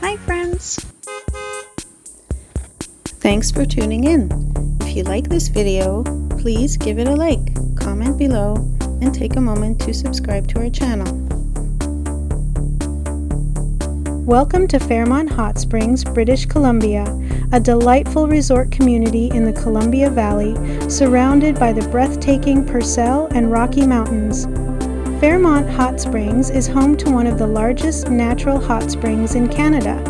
Hi friends! Thanks for tuning in. If you like this video, please give it a like, comment below, and take a moment to subscribe to our channel. Welcome to Fairmont Hot Springs, British Columbia, a delightful resort community in the Columbia Valley, surrounded by the breathtaking Purcell and Rocky Mountains. Fairmont Hot Springs is home to one of the largest natural hot springs in Canada.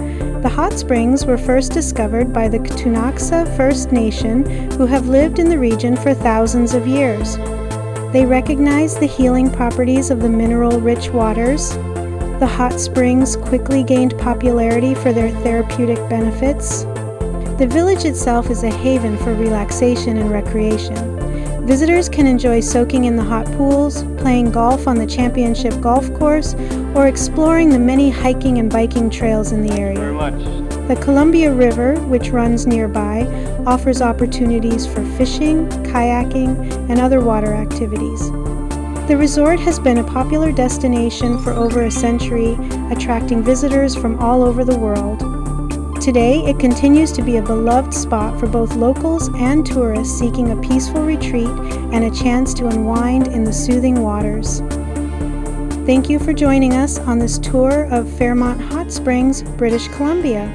The hot springs were first discovered by the Ktunaxa First Nation, who have lived in the region for thousands of years. They recognize the healing properties of the mineral-rich waters. The hot springs quickly gained popularity for their therapeutic benefits. The village itself is a haven for relaxation and recreation. Visitors can enjoy soaking in the hot pools, playing golf on the championship golf course, or exploring the many hiking and biking trails in the area. The Columbia River, which runs nearby, offers opportunities for fishing, kayaking, and other water activities. The resort has been a popular destination for over a century, attracting visitors from all over the world. Today, it continues to be a beloved spot for both locals and tourists seeking a peaceful retreat and a chance to unwind in the soothing waters. Thank you for joining us on this tour of Fairmont Hot Springs, British Columbia.